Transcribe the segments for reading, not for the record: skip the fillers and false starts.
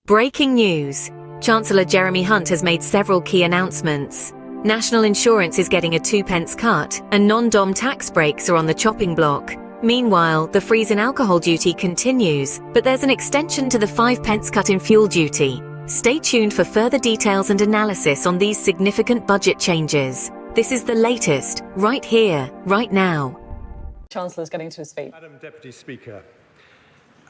Breaking news. Chancellor Jeremy Hunt has made several key announcements. National insurance is getting a 2p cut, and non-dom tax breaks are on the chopping block. Meanwhile, the freeze in alcohol duty continues, but there's an extension to the 5p cut in fuel duty. Stay tuned for further details and analysis on these significant budget changes. This is the latest, right here, right now. Chancellor's getting to his feet. Madam Deputy Speaker,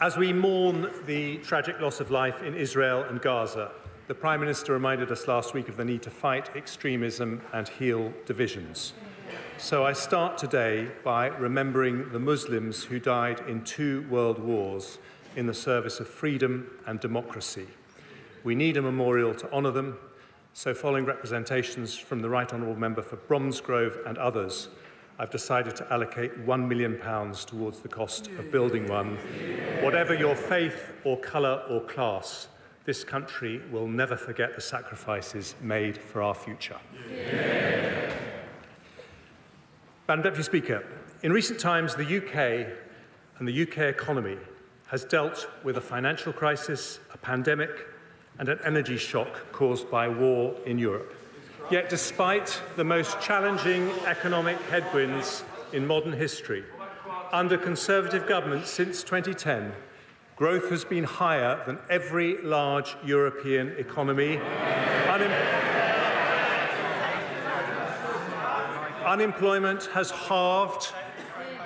as we mourn the tragic loss of life in Israel and Gaza, the Prime Minister reminded us last week of the need to fight extremism and heal divisions. So I start today by remembering the Muslims who died in 2 world wars in the service of freedom and democracy. We need a memorial to honour them, so following representations from the Right Honourable Member for Bromsgrove and others, I've decided to allocate £1 million towards the cost of building one. Whatever your faith or colour or class, this country will never forget the sacrifices made for our future. Yeah. Madam Deputy Speaker, in recent times, the UK and the UK economy has dealt with a financial crisis, a pandemic, and an energy shock caused by war in Europe. Yet, despite the most challenging economic headwinds in modern history, under Conservative governments since 2010, growth has been higher than every large European economy. Unemployment has halved,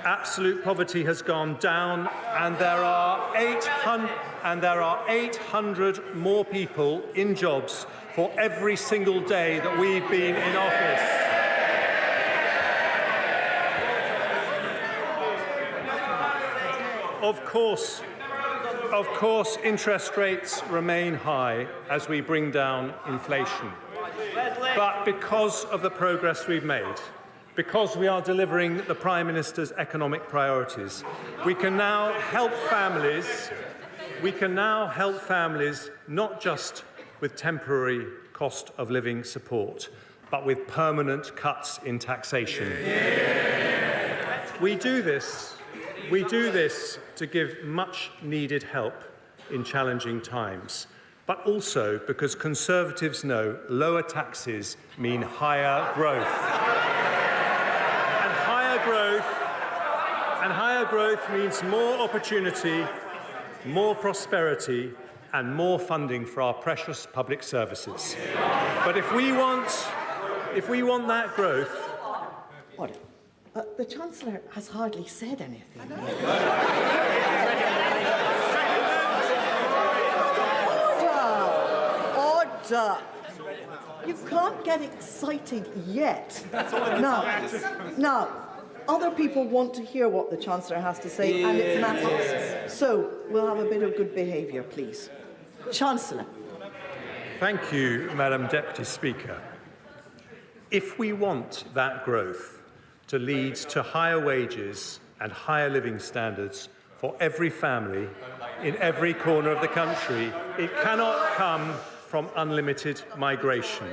absolute poverty has gone down, and there are 800 more people in jobs for every single day that we've been in office. Of course, interest rates remain high as we bring down inflation. But because of the progress we've made, because we are delivering the Prime Minister's economic priorities, we can now help families not just with temporary cost of living support, but with permanent cuts in taxation. Yeah. We do this to give much needed help in challenging times, but also because Conservatives know lower taxes mean higher growth. And higher growth means more opportunity, more prosperity, and more funding for our precious public services. But if we want that growth... What? The Chancellor has hardly said anything. Order! You can't get excited yet. Now, other people want to hear what the Chancellor has to say, and it's matters. So, we'll have a bit of good behaviour, please. Chancellor. Thank you, Madam Deputy Speaker. If we want that growth to lead to higher wages and higher living standards for every family in every corner of the country, it cannot come from unlimited migration.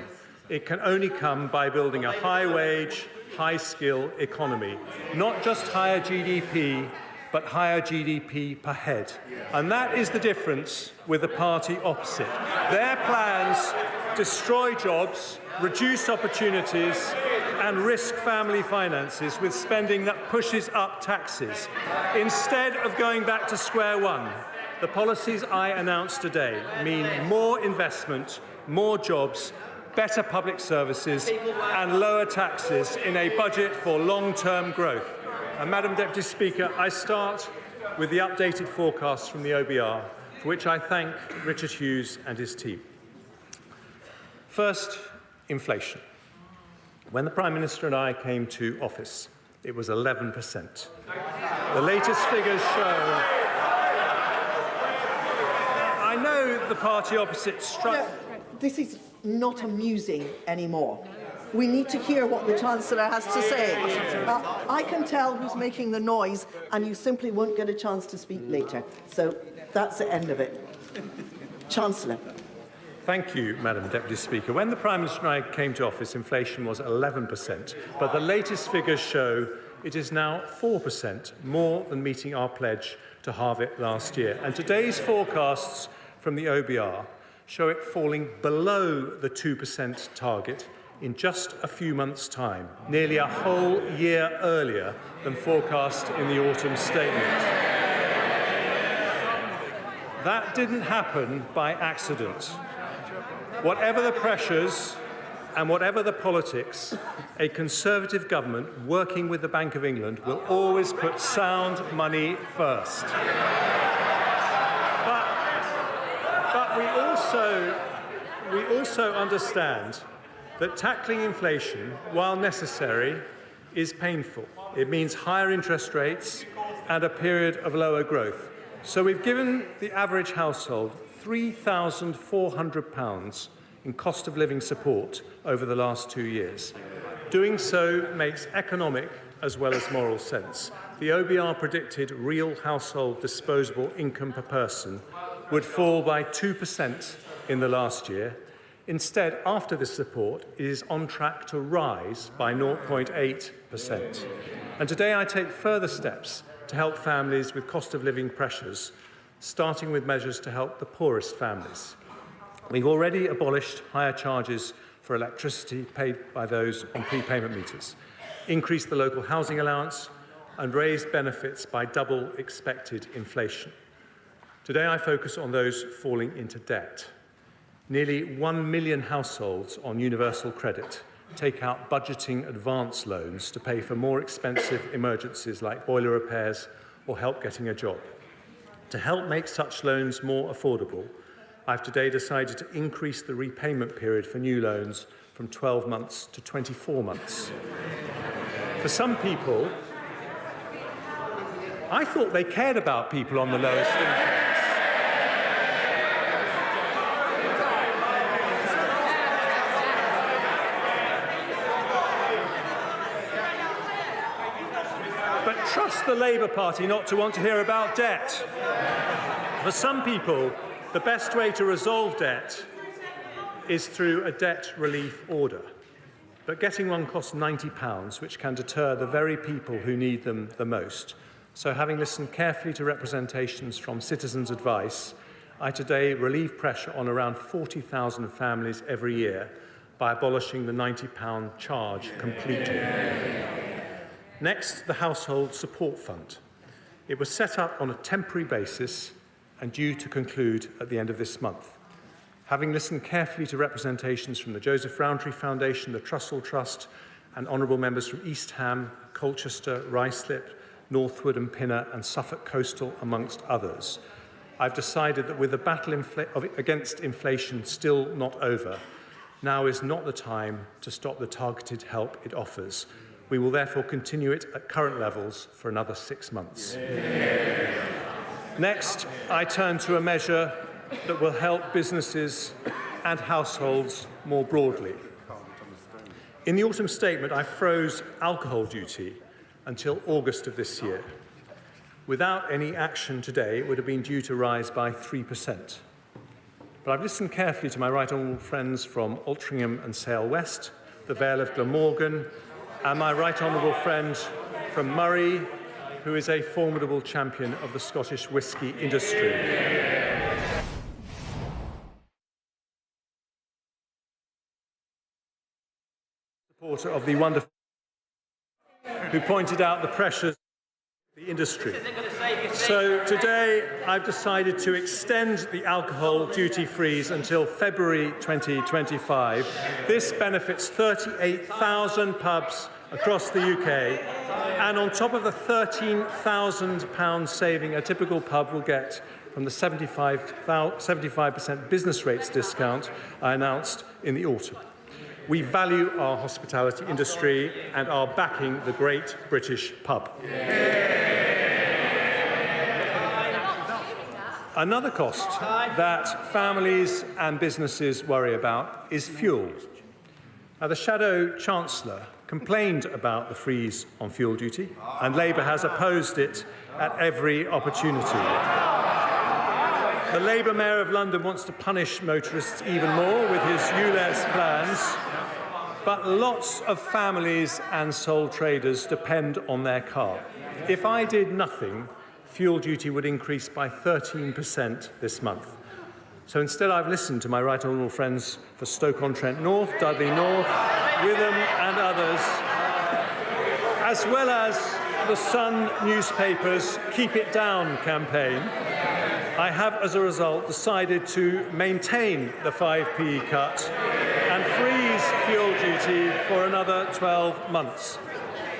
It can only come by building a high-wage, high-skill economy, not just higher GDP, but higher GDP per head. And that is the difference with the party opposite. Their plans destroy jobs, reduce opportunities, and risk family finances with spending that pushes up taxes. Instead of going back to square one, the policies I announced today mean more investment, more jobs, better public services, and lower taxes in a budget for long-term growth. And Madam Deputy Speaker, I start with the updated forecast from the OBR, for which I thank Richard Hughes and his team. First, inflation. When the Prime Minister and I came to office, it was 11%. The latest figures show... I know the party opposite struck... No, this is not amusing anymore. We need to hear what the Chancellor has to say. I can tell who's making the noise, and you simply won't get a chance to speak later. So that's the end of it. Chancellor. Thank you, Madam Deputy Speaker. When the Prime Minister and I came to office, inflation was 11%, but the latest figures show it is now 4%, more than meeting our pledge to halve it last year. And today's forecasts from the OBR show it falling below the 2% target in just a few months' time, nearly a whole year earlier than forecast in the autumn statement. That didn't happen by accident. Whatever the pressures and whatever the politics, a Conservative government working with the Bank of England will always put sound money first. But we also understand that tackling inflation, while necessary, is painful. It means higher interest rates and a period of lower growth. So we've given the average household £3,400 in cost of living support over the last 2 years. Doing so makes economic as well as moral sense. The OBR predicted real household disposable income per person would fall by 2% in the last year. Instead, after this support, it is on track to rise by 0.8%. And today I take further steps to help families with cost of living pressures, starting with measures to help the poorest families. We've already abolished higher charges for electricity paid by those on prepayment meters, increased the local housing allowance, and raised benefits by double expected inflation. Today I focus on those falling into debt. Nearly 1 million households on universal credit take out budgeting advance loans to pay for more expensive emergencies like boiler repairs or help getting a job. To help make such loans more affordable, I've today decided to increase the repayment period for new loans from 12 months to 24 months. For some people, I thought they cared about people on the lowest incomes. But trust the Labour Party not to want to hear about debt. For some people, the best way to resolve debt is through a debt relief order. But getting one costs £90, which can deter the very people who need them the most. So having listened carefully to representations from citizens' advice, I today relieve pressure on around 40,000 families every year by abolishing the £90 charge completely. Next, the Household Support Fund. It was set up on a temporary basis and due to conclude at the end of this month. Having listened carefully to representations from the Joseph Rowntree Foundation, the Trussell Trust, and honourable members from East Ham, Colchester, Ruislip, Northwood and Pinner, and Suffolk Coastal, amongst others, I've decided that with the battle against inflation still not over, now is not the time to stop the targeted help it offers. We will therefore continue it at current levels for another 6 months. Next, I turn to a measure that will help businesses and households more broadly. In the autumn statement, I froze alcohol duty until August of this year. Without any action today, it would have been due to rise by 3%. But I've listened carefully to my right honourable friends from Altrincham and Sale West, the Vale of Glamorgan, and my right honourable friend from Murray, who is a formidable champion of the Scottish whisky industry. Supporter of the wonderful, who pointed out the pressures of the industry. So today I've decided to extend the alcohol duty freeze until February 2025. This benefits 38,000 pubs across the UK, and on top of the £13,000 saving a typical pub will get from the 75% business rates discount I announced in the autumn. We value our hospitality industry and are backing the great British pub. Another cost that families and businesses worry about is fuel. Now, the Shadow Chancellor complained about the freeze on fuel duty, and Labour has opposed it at every opportunity. The Labour Mayor of London wants to punish motorists even more with his ULEZ plans, but lots of families and sole traders depend on their car. If I did nothing, fuel duty would increase by 13% this month. So instead, I've listened to my right honourable friends for Stoke-on-Trent North, Dudley North, Witham and others, as well as the Sun newspaper's Keep It Down campaign. I have, as a result, decided to maintain the 5p cut and freeze fuel duty for another 12 months.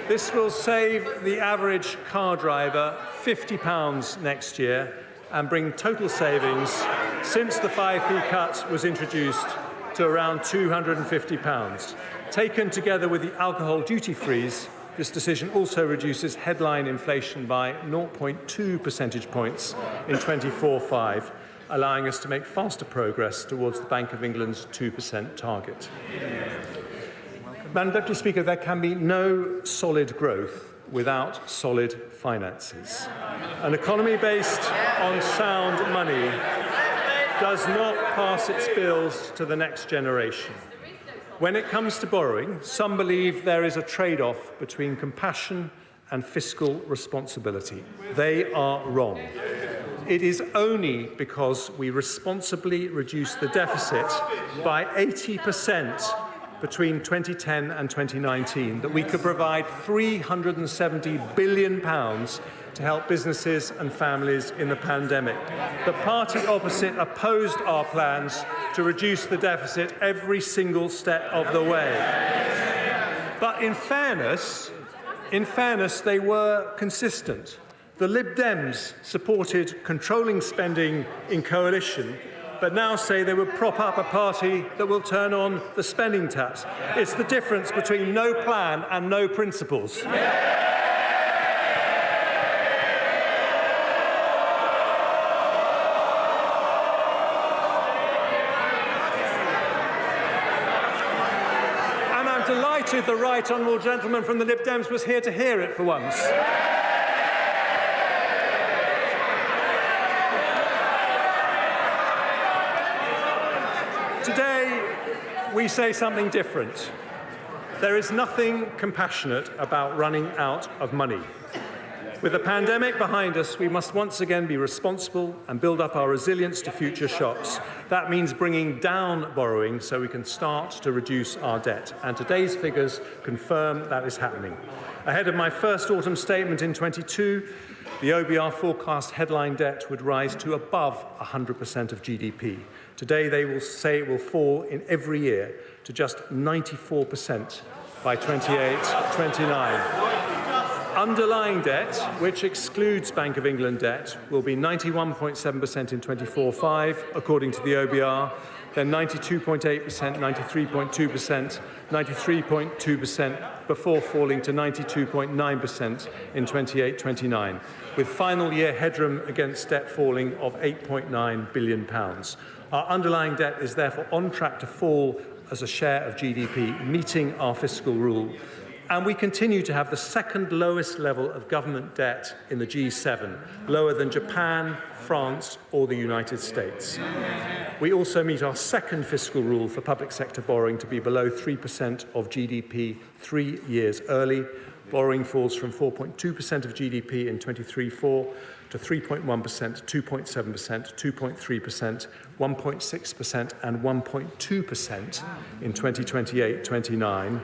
This will save the average car driver £50 next year and bring total savings since the 5p cut was introduced to around £250. Taken together with the alcohol duty freeze, this decision also reduces headline inflation by 0.2 percentage points in 24/5, allowing us to make faster progress towards the Bank of England's 2% target. Madam Deputy Speaker, there can be no solid growth without solid finances. An economy based on sound money does not pass its bills to the next generation. When it comes to borrowing, some believe there is a trade-off between compassion and fiscal responsibility. They are wrong. It is only because we responsibly reduce the deficit by 80% between 2010 and 2019 that we could provide £370 billion to help businesses and families in the pandemic. The party opposite opposed our plans to reduce the deficit every single step of the way. But in fairness, they were consistent. The Lib Dems supported controlling spending in coalition, but now say they would prop up a party that will turn on the spending taps. It's the difference between no plan and no principles. Delighted the right honourable gentleman from the Lib Dems was here to hear it for once. Today, we say something different. There is nothing compassionate about running out of money. With the pandemic behind us, we must once again be responsible and build up our resilience to future shocks. That means bringing down borrowing so we can start to reduce our debt. And today's figures confirm that is happening. Ahead of my first autumn statement in 22, the OBR forecast headline debt would rise to above 100% of GDP. Today, they will say it will fall in every year to just 94% by 28-29. Underlying debt, which excludes Bank of England debt, will be 91.7% in 24/5, according to the OBR, then 92.8%, 93.2%, 93.2% before falling to 92.9% in 28-29, with final year headroom against debt falling of £8.9 billion. Our underlying debt is therefore on track to fall as a share of GDP, meeting our fiscal rule. And we continue to have the second lowest level of government debt in the G7, lower than Japan, France, or the United States. We also meet our second fiscal rule for public sector borrowing to be below 3% of GDP 3 years early. Borrowing falls from 4.2% of GDP in 23/4 to 3.1%, 2.7%, 2.3%, 1.6% and 1.2% in 2028-29.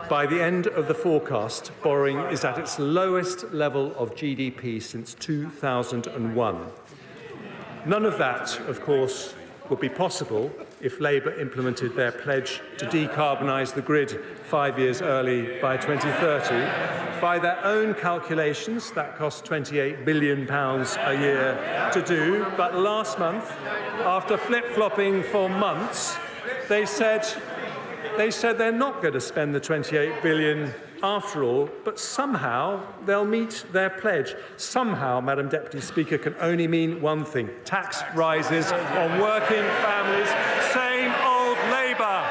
By the end of the forecast, borrowing is at its lowest level of GDP since 2001. None of that, of course, would be possible if Labour implemented their pledge to decarbonise the grid 5 years early by 2030. By their own calculations, that costs £28 billion a year to do. But last month, after flip-flopping for months, they said they're not going to spend the £28 billion after all, but somehow they'll meet their pledge. Somehow, Madam Deputy Speaker, can only mean one thing: tax rises on working families. Same old Labour.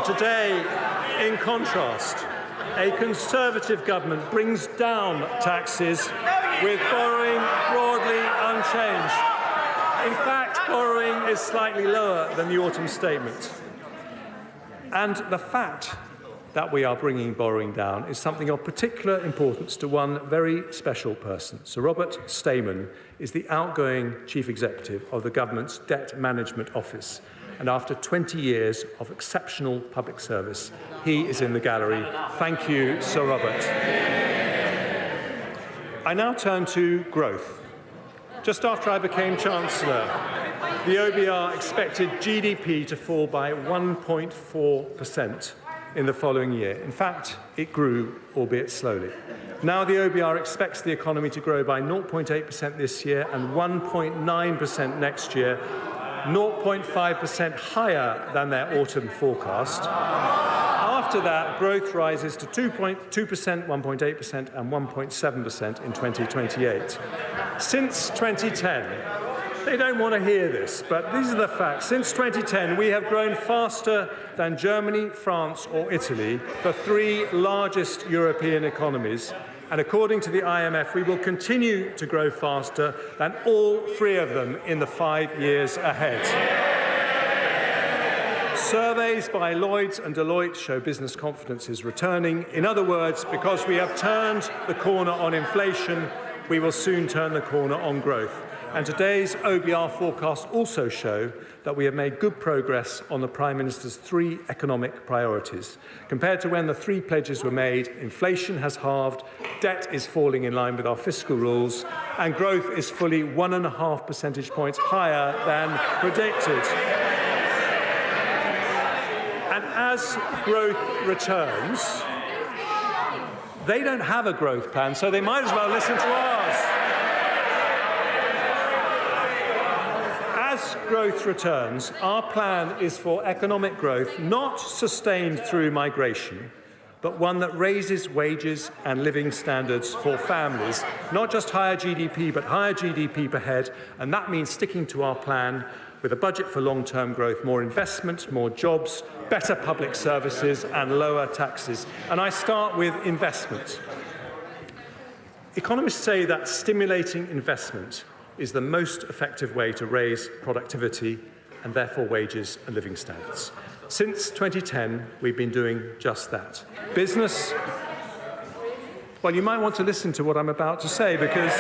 Today, in contrast, a Conservative government brings down taxes with borrowing broadly unchanged. In fact, borrowing is slightly lower than the autumn statement. And the fact that we are bringing borrowing down is something of particular importance to one very special person. Sir Robert Stamen is the outgoing Chief Executive of the Government's Debt Management Office. And after 20 years of exceptional public service, he is in the gallery. Thank you, Sir Robert. I now turn to growth. Just after I became Chancellor, the OBR expected GDP to fall by 1.4% in the following year. In fact, it grew, albeit slowly. Now the OBR expects the economy to grow by 0.8% this year and 1.9% next year, 0.5% higher than their autumn forecast. After that, growth rises to 2.2%, 1.8% and 1.7% in 2028. Since 2010, they don't want to hear this, but these are the facts. Since 2010, we have grown faster than Germany, France or Italy, the three largest European economies. And according to the IMF, we will continue to grow faster than all three of them in the 5 years ahead. Surveys by Lloyds and Deloitte show business confidence is returning. In other words, because we have turned the corner on inflation, we will soon turn the corner on growth. And today's OBR forecasts also show that we have made good progress on the Prime Minister's three economic priorities. Compared to when the three pledges were made, inflation has halved, debt is falling in line with our fiscal rules, and growth is fully 1.5 percentage points higher than predicted. And as growth returns, they don't have a growth plan, so they might as well listen to ours. As growth returns, our plan is for economic growth not sustained through migration, but one that raises wages and living standards for families. Not just higher GDP, but higher GDP per head, and that means sticking to our plan with a budget for long-term growth, more investment, more jobs, better public services and lower taxes. And I start with investment. Economists say that stimulating investment is the most effective way to raise productivity and therefore wages and living standards. Since 2010, we've been doing just that. Business, well, you might want to listen to what I'm about to say because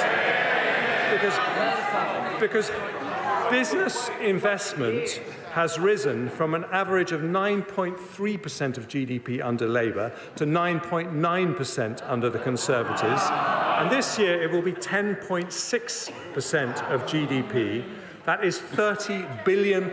business investment has risen from an average of 9.3% of GDP under Labour to 9.9% under the Conservatives. And this year it will be 10.6% of GDP. That is £30 billion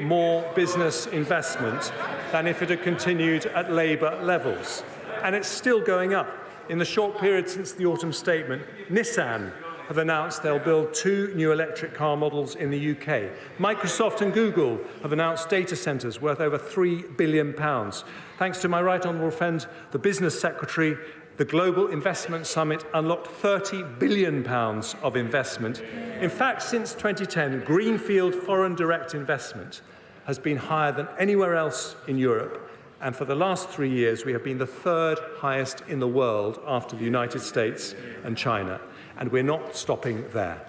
more business investment than if it had continued at Labour levels. And it's still going up. In the short period since the autumn statement, Nissan have announced they'll build 2 new electric car models in the UK. Microsoft and Google have announced data centres worth over £3 billion. Thanks to my right honourable friend, the Business Secretary, the Global Investment Summit unlocked £30 billion of investment. In fact, since 2010, greenfield foreign direct investment has been higher than anywhere else in Europe. And for the last 3 years, we have been the third highest in the world after the United States and China. And we're not stopping there.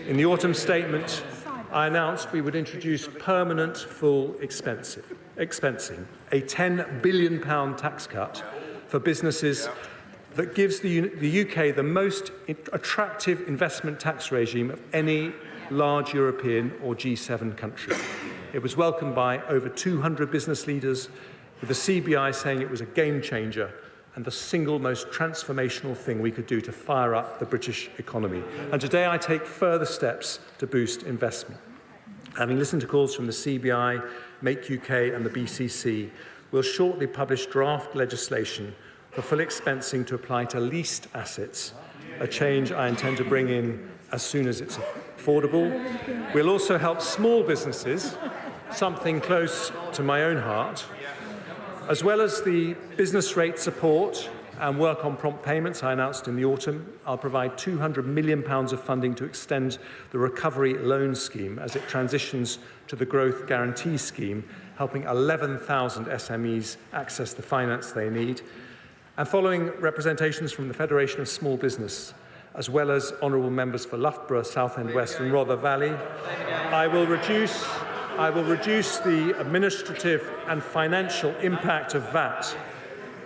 In the autumn statement, I announced we would introduce permanent full expensing, a £10 billion tax cut for businesses that gives the UK the most attractive investment tax regime of any large European or G7 country. It was welcomed by over 200 business leaders, with the CBI saying it was a game changer and the single most transformational thing we could do to fire up the British economy. And today I take further steps to boost investment. Having listened to calls from the CBI, Make UK and the BCC, we'll shortly publish draft legislation for full expensing to apply to leased assets, a change I intend to bring in as soon as it's affordable. We'll also help small businesses, something close to my own heart, as well as the business rate support and work on prompt payments I announced in the autumn. I'll provide £200 million of funding to extend the recovery loan scheme as it transitions to the growth guarantee scheme, helping 11,000 SMEs access the finance they need. And following representations from the Federation of Small Business, as well as honourable members for Loughborough, Southend West and Rother Valley, I will reduce the administrative and financial impact of VAT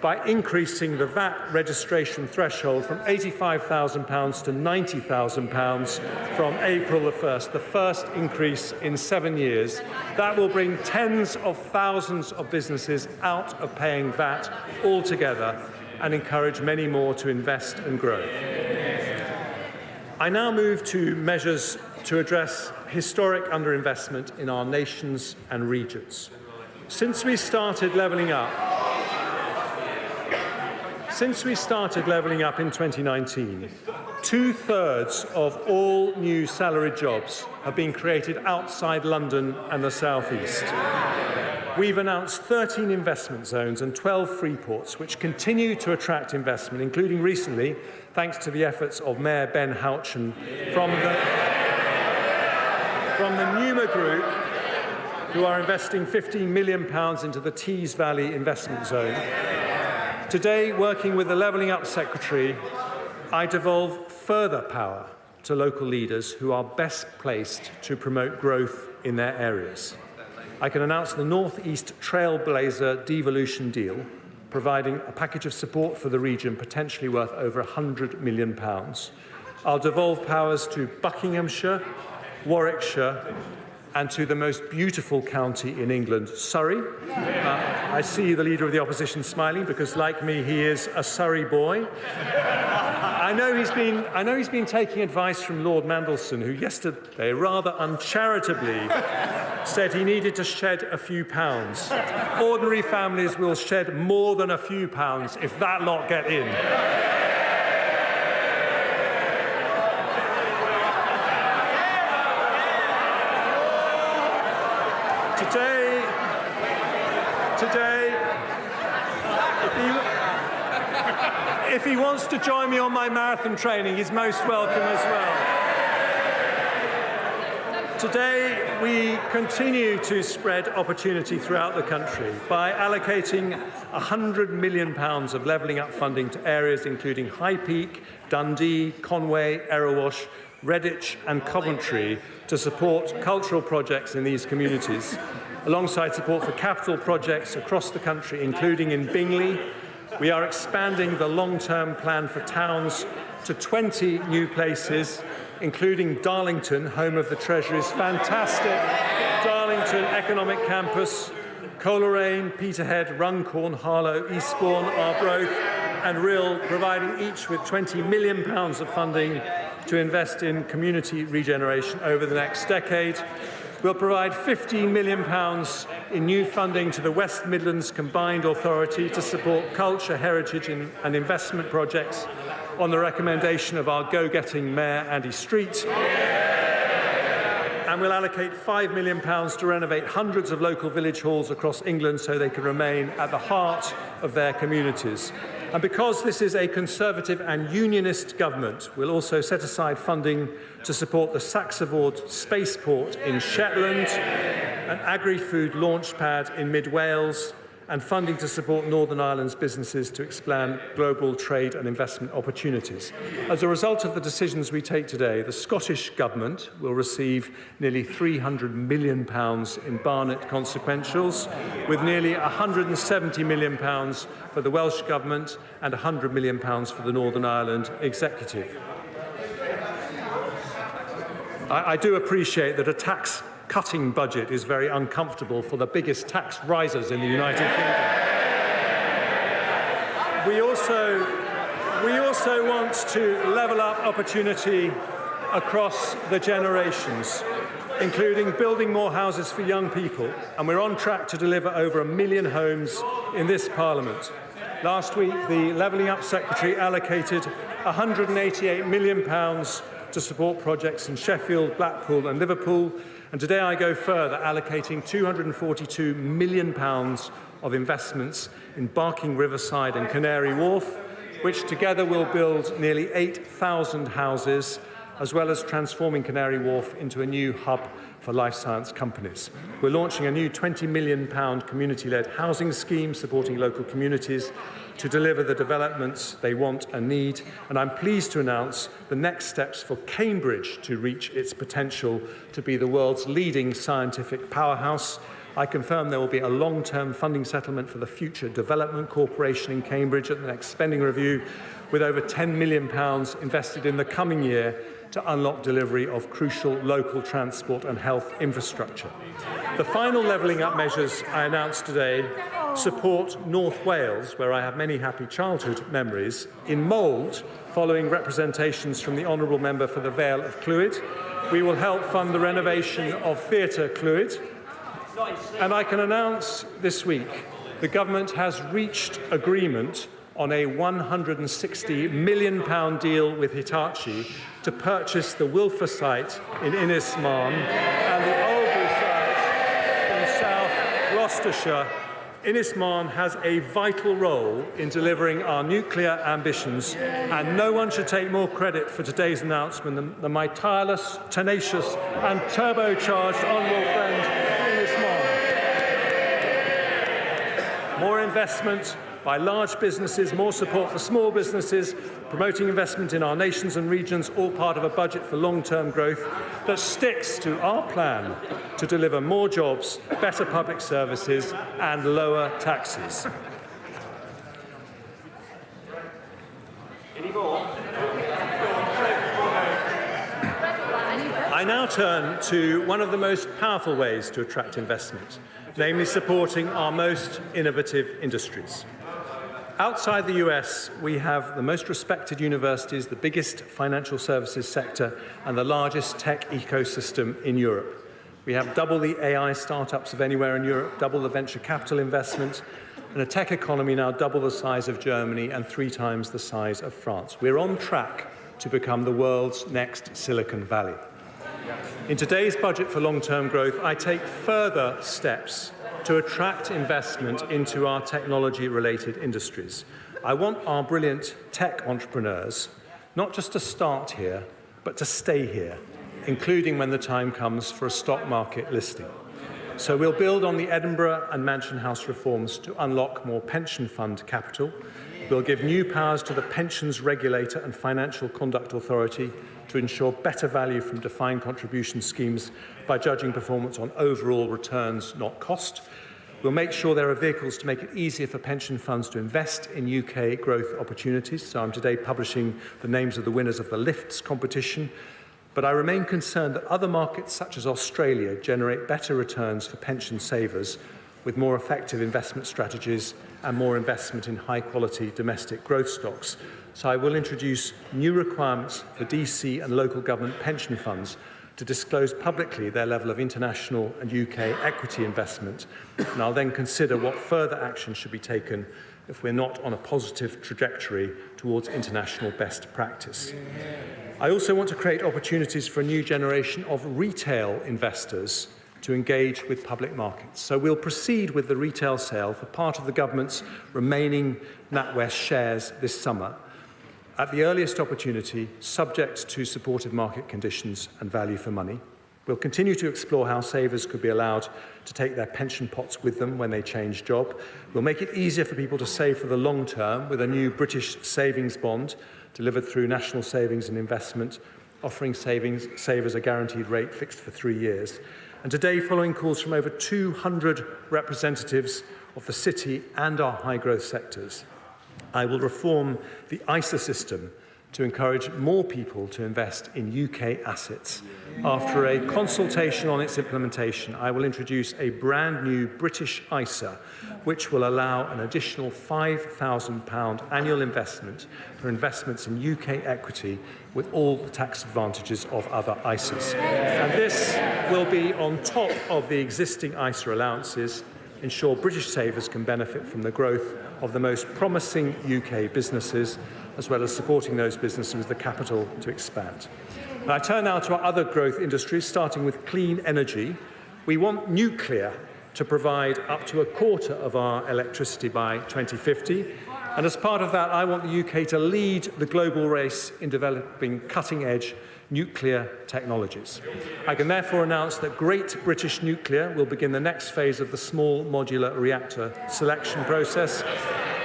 by increasing the VAT registration threshold from £85,000 to £90,000 from April the 1st, the first increase in 7 years. That will bring tens of thousands of businesses out of paying VAT altogether and encourage many more to invest and grow. I now move to measures to address historic underinvestment in our nations and regions. Since we started levelling up in 2019, 2/3 of all new salaried jobs have been created outside London and the South East. We've announced 13 investment zones and 12 free ports, which continue to attract investment, including recently, thanks to the efforts of Mayor Ben Houchen from the Numa Group, who are investing £15 million into the Tees Valley investment zone. Today, working with the Levelling Up Secretary, I devolve further power to local leaders who are best placed to promote growth in their areas. I can announce the North East Trailblazer devolution deal, providing a package of support for the region potentially worth over £100 million. I'll devolve powers to Buckinghamshire, Warwickshire, and to the most beautiful county in England, Surrey. I see the Leader of the Opposition smiling because, like me, he is a Surrey boy. I know he's been taking advice from Lord Mandelson, who yesterday rather uncharitably said he needed to shed a few pounds. Ordinary families will shed more than a few pounds if that lot get in. Today, if he wants to join me on my marathon training, he's most welcome as well. Today, we continue to spread opportunity throughout the country by allocating £100 million of levelling up funding to areas including High Peak, Dundee, Conway, Erewash, Redditch and Coventry to support cultural projects in these communities, alongside support for capital projects across the country, including in Bingley. We are expanding the long-term plan for towns to 20 new places, including Darlington, home of the Treasury's fantastic Darlington Economic Campus, Coleraine, Peterhead, Runcorn, Harlow, Eastbourne, Arbroath and Rhyl, providing each with £20 million of funding to invest in community regeneration over the next decade. We'll provide £15 million in new funding to the West Midlands Combined Authority to support culture, heritage and investment projects on the recommendation of our go-getting Mayor Andy Street. And we'll allocate £5 million to renovate hundreds of local village halls across England so they can remain at the heart of their communities. And because this is a Conservative and Unionist government, we'll also set aside funding to support the Saxavord Spaceport in Shetland, an agri-food launchpad in mid-Wales, and funding to support Northern Ireland's businesses to expand global trade and investment opportunities. As a result of the decisions we take today, the Scottish Government will receive nearly £300 million in Barnet consequentials, with nearly £170 million for the Welsh Government and £100 million for the Northern Ireland Executive. I do appreciate that a tax-cutting budget is very uncomfortable for the biggest tax risers in the United Kingdom. We also want to level up opportunity across the generations, including building more houses for young people, and we're on track to deliver over 1 million homes in this Parliament. Last week, the Levelling Up Secretary allocated £188 million to support projects in Sheffield, Blackpool and Liverpool, and today I go further, allocating £242 million of investments in Barking Riverside and Canary Wharf, which together will build nearly 8,000 houses, as well as transforming Canary Wharf into a new hub for life science companies. We're launching a new £20 million community-led housing scheme supporting local communities to deliver the developments they want and need. And I'm pleased to announce the next steps for Cambridge to reach its potential to be the world's leading scientific powerhouse. I confirm there will be a long-term funding settlement for the Future Development Corporation in Cambridge at the next spending review, with over £10 million invested in the coming year to unlock delivery of crucial local transport and health infrastructure. The final levelling up measures I announced today support North Wales, where I have many happy childhood memories, in mould, following representations from the Honourable Member for the Vale of Clwyd. We will help fund the renovation of Theatre Clwyd. And I can announce this week the government has reached agreement on a £160 million deal with Hitachi to purchase the Wilfer site in Innismarn and the Albury site in South Gloucestershire. Innismarn has a vital role in delivering our nuclear ambitions, and no one should take more credit for today's announcement than my tireless, tenacious and turbocharged honourable friend Innismarn. More investment by large businesses, more support for small businesses, promoting investment in our nations and regions, all part of a budget for long-term growth that sticks to our plan to deliver more jobs, better public services and lower taxes. I now turn to one of the most powerful ways to attract investment, namely supporting our most innovative industries. Outside the US, we have the most respected universities, the biggest financial services sector, and the largest tech ecosystem in Europe. We have double the AI startups of anywhere in Europe, double the venture capital investment, and a tech economy now double the size of Germany and 3 times the size of France. We're on track to become the world's next Silicon Valley. In today's budget for long-term growth, I take further steps to attract investment into our technology-related industries. I want our brilliant tech entrepreneurs not just to start here, but to stay here, including when the time comes for a stock market listing. So we'll build on the Edinburgh and Mansion House reforms to unlock more pension fund capital. We'll give new powers to the Pensions Regulator and Financial Conduct Authority to ensure better value from defined contribution schemes by judging performance on overall returns, not cost. We'll make sure there are vehicles to make it easier for pension funds to invest in UK growth opportunities. So I'm today publishing the names of the winners of the LIFTS competition. But I remain concerned that other markets, such as Australia, generate better returns for pension savers with more effective investment strategies and more investment in high-quality domestic growth stocks. So I will introduce new requirements for DC and local government pension funds to disclose publicly their level of international and UK equity investment, and I'll then consider what further action should be taken if we're not on a positive trajectory towards international best practice. I also want to create opportunities for a new generation of retail investors to engage with public markets. So we'll proceed with the retail sale for part of the government's remaining NatWest shares this summer, at the earliest opportunity, subject to supportive market conditions and value for money. We'll continue to explore how savers could be allowed to take their pension pots with them when they change job. We'll make it easier for people to save for the long term with a new British savings bond delivered through National Savings and Investment, offering savers a guaranteed rate fixed for 3 years. And today, following calls from over 200 representatives of the city and our high-growth sectors, I will reform the ISA system to encourage more people to invest in UK assets. After a consultation on its implementation, I will introduce a brand new British ISA, which will allow an additional £5,000 annual investment for investments in UK equity with all the tax advantages of other ISAs. And this will be on top of the existing ISA allowances, ensure British savers can benefit from the growth of the most promising UK businesses, as well as supporting those businesses with the capital to expand. And I turn now to our other growth industries, starting with clean energy. We want nuclear to provide up to a quarter of our electricity by 2050. And as part of that, I want the UK to lead the global race in developing cutting-edge nuclear technologies. I can therefore announce that Great British Nuclear will begin the next phase of the small modular reactor selection process,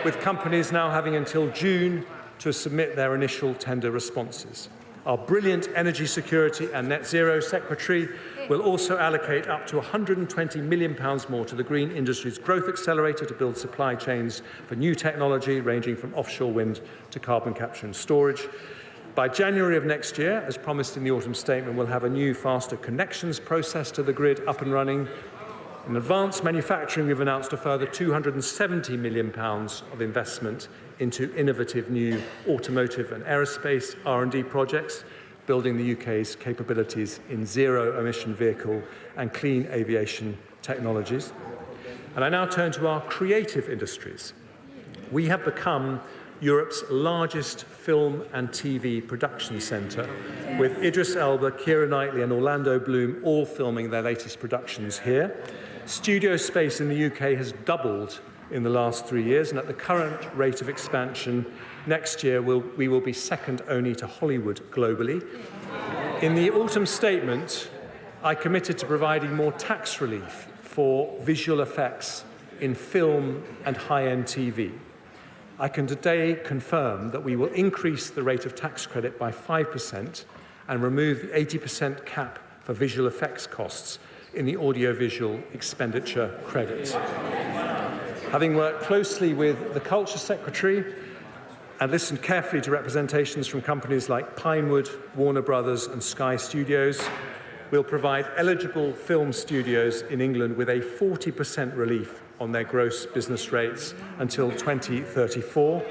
with companies now having until June to submit their initial tender responses. Our brilliant Energy Security and Net Zero Secretary will also allocate up to £120 million more to the Green Industries Growth Accelerator to build supply chains for new technology ranging from offshore wind to carbon capture and storage. By January of next year, as promised in the autumn statement, we'll have a new faster connections process to the grid up and running. In advanced manufacturing, we've announced a further £270 million of investment into innovative new automotive and aerospace R&D projects, building the UK's capabilities in zero-emission vehicle and clean aviation technologies. And I now turn to our creative industries. We have become Europe's largest film and TV production centre, with Idris Elba, Keira Knightley and Orlando Bloom all filming their latest productions here. Studio space in the UK has doubled in the last 3 years, and at the current rate of expansion, next year we will be second only to Hollywood globally. In the autumn statement, I committed to providing more tax relief for visual effects in film and high-end TV. I can today confirm that we will increase the rate of tax credit by 5% and remove the 80% cap for visual effects costs in the audiovisual expenditure credit. Having worked closely with the Culture Secretary and listened carefully to representations from companies like Pinewood, Warner Brothers and Sky Studios, we'll provide eligible film studios in England with a 40% relief on their gross business rates until 2034.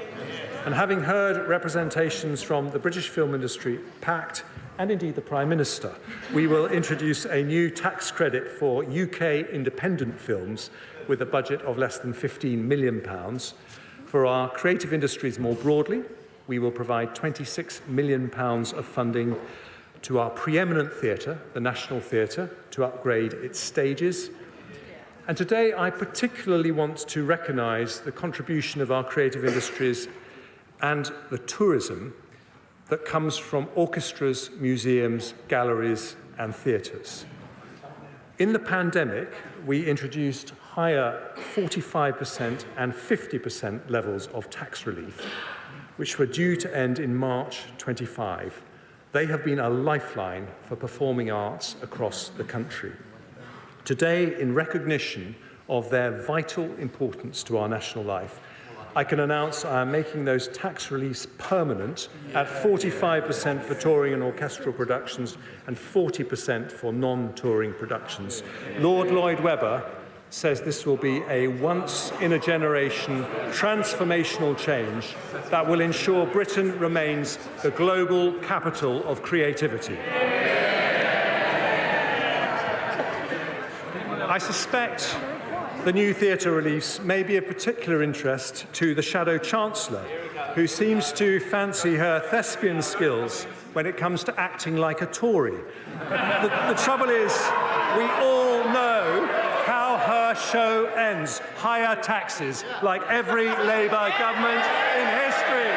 And having heard representations from the British Film Industry Pact and indeed the Prime Minister, we will introduce a new tax credit for UK independent films with a budget of less than £15 million. For our creative industries more broadly, we will provide £26 million of funding to our preeminent theatre, the National Theatre, to upgrade its stages. And today I particularly want to recognise the contribution of our creative industries and the tourism that comes from orchestras, museums, galleries and theatres. In the pandemic, we introduced higher 45% and 50% levels of tax relief, which were due to end in March 25. They have been a lifeline for performing arts across the country. Today, in recognition of their vital importance to our national life, I can announce I am making those tax reliefs permanent at 45% for touring and orchestral productions and 40% for non-touring productions. Lord Lloyd Webber says this will be a once-in-a-generation transformational change that will ensure Britain remains the global capital of creativity. I suspect the new theatre reliefs may be of particular interest to the Shadow Chancellor, who seems to fancy her thespian skills when it comes to acting like a Tory. The trouble is, we all know how her show ends. Higher taxes, like every Labour government in history.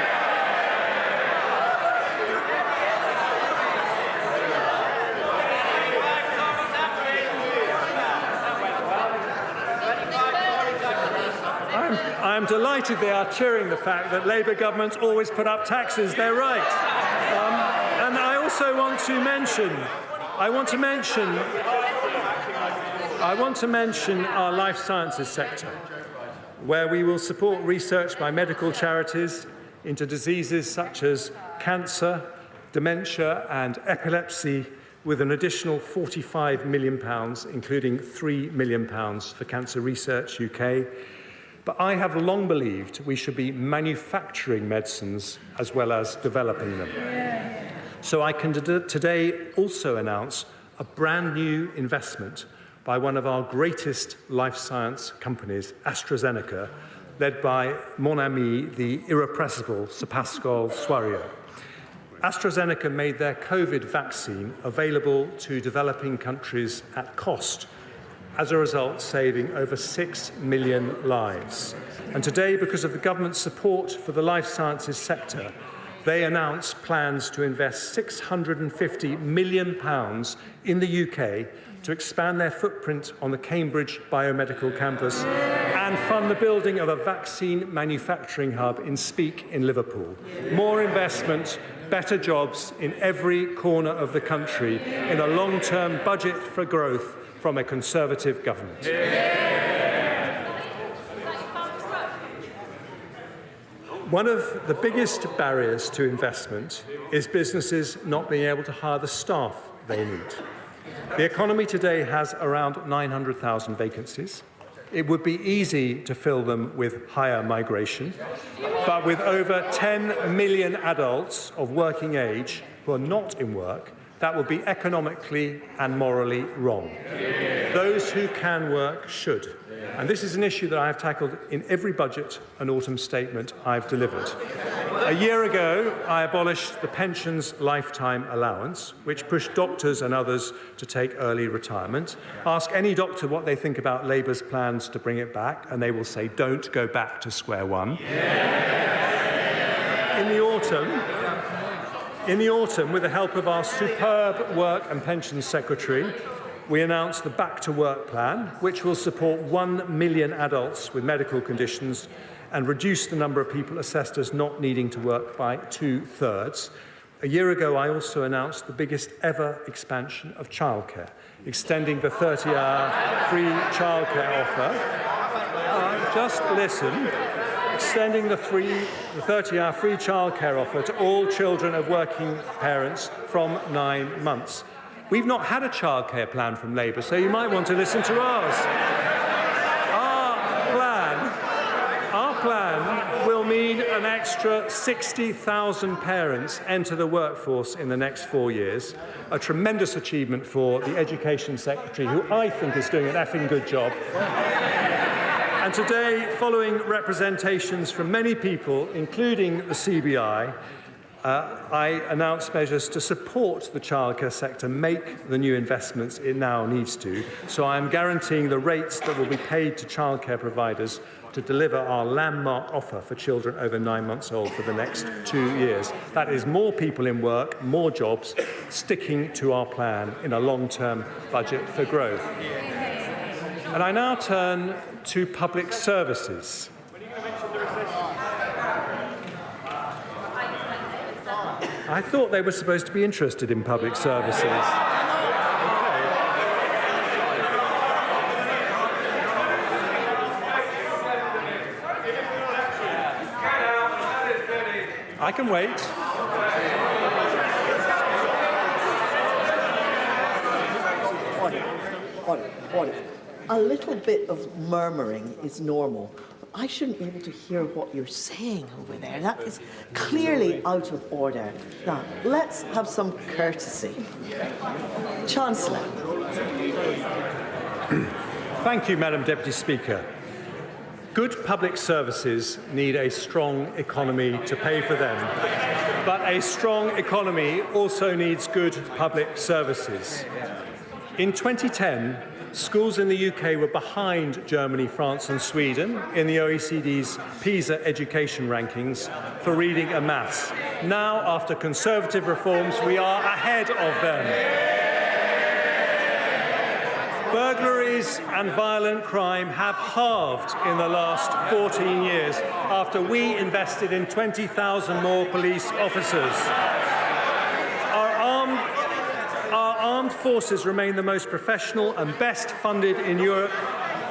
I'm delighted they are cheering the fact that Labour governments always put up taxes. They're right. And I also want to mention our life sciences sector, where we will support research by medical charities into diseases such as cancer, dementia and epilepsy, with an additional £45 million, including £3 million for Cancer Research UK. But I have long believed we should be manufacturing medicines as well as developing them. So I can today also announce a brand new investment by one of our greatest life science companies, AstraZeneca, led by mon ami, the irrepressible Sir Pascal Soriot. AstraZeneca made their COVID vaccine available to developing countries at cost, as a result saving over 6 million lives. And today, because of the government's support for the life sciences sector, they announced plans to invest £650 million in the UK to expand their footprint on the Cambridge Biomedical Campus and fund the building of a vaccine manufacturing hub in Speke in Liverpool. More investment better jobs in every corner of the country in a long-term budget for growth from a Conservative government. One of the biggest barriers to investment is businesses not being able to hire the staff they need. The economy today has around 900,000 vacancies. It would be easy to fill them with higher migration, but with over 10 million adults of working age who are not in work, that would be economically and morally wrong. Those who can work should. And this is an issue that I have tackled in every budget and autumn statement I've delivered. A year ago, I abolished the pensions lifetime allowance, which pushed doctors and others to take early retirement. Ask any doctor what they think about Labour's plans to bring it back, and they will say, don't go back to square one. In the autumn, with the help of our superb Work and Pensions Secretary, we announced the Back to Work plan, which will support 1 million adults with medical conditions and reduce the number of people assessed as not needing to work by 2/3. A year ago, I also announced the biggest ever expansion of childcare, extending the 30-hour free childcare offer. Just listen. Extending the 30-hour free childcare offer to all children of working parents from 9 months. We've not had a childcare plan from Labour, so you might want to listen to ours. Our plan will mean an extra 60,000 parents enter the workforce in the next 4 years, a tremendous achievement for the Education Secretary, who I think is doing an effing good job. And today, following representations from many people, including the CBI, I announced measures to support the childcare sector make the new investments it now needs to. So I am guaranteeing the rates that will be paid to childcare providers to deliver our landmark offer for children over 9 months old for the next 2 years. That is more people in work, more jobs, sticking to our plan in a long-term budget for growth. And I now turn to public services. I thought they were supposed to be interested in public services. I can wait. Order. A little bit of murmuring is normal. I shouldn't be able to hear what you're saying over there. That is clearly out of order. Now, let's have some courtesy. Chancellor. Thank you, Madam Deputy Speaker. Good public services need a strong economy to pay for them. But a strong economy also needs good public services. In 2010, schools in the UK were behind Germany, France and Sweden in the OECD's PISA education rankings for reading and maths. Now, after Conservative reforms, we are ahead of them. Burglaries and violent crime have halved in the last 14 years after we invested in 20,000 more police officers. Our armed forces remain the most professional and best funded in Europe,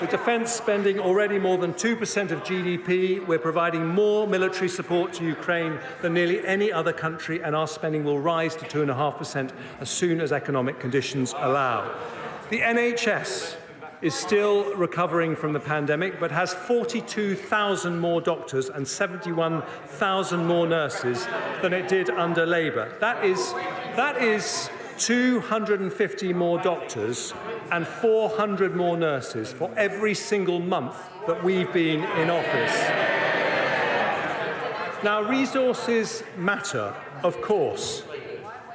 with defence spending already more than 2% of GDP. We're providing more military support to Ukraine than nearly any other country, and our spending will rise to 2.5% as soon as economic conditions allow. The NHS is still recovering from the pandemic, but has 42,000 more doctors and 71,000 more nurses than it did under Labour. That is 250 more doctors and 400 more nurses for every single month that we've been in office. Now, resources matter, of course,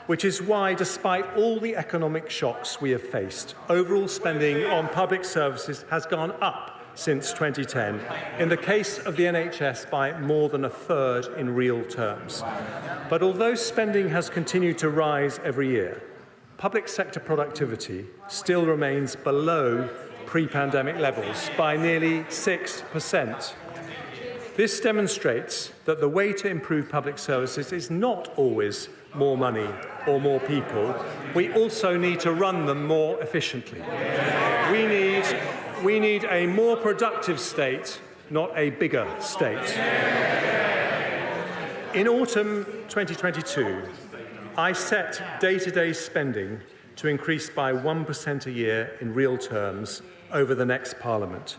which is why, despite all the economic shocks we have faced, overall spending on public services has gone up since 2010, in the case of the NHS by more than a third in real terms. But although spending has continued to rise every year, public sector productivity still remains below pre-pandemic levels by nearly 6%. This demonstrates that the way to improve public services is not always more money or more people. We also need to run them more efficiently. We need a more productive state, not a bigger state. In autumn 2022, I set day-to-day spending to increase by 1% a year in real terms over the next Parliament.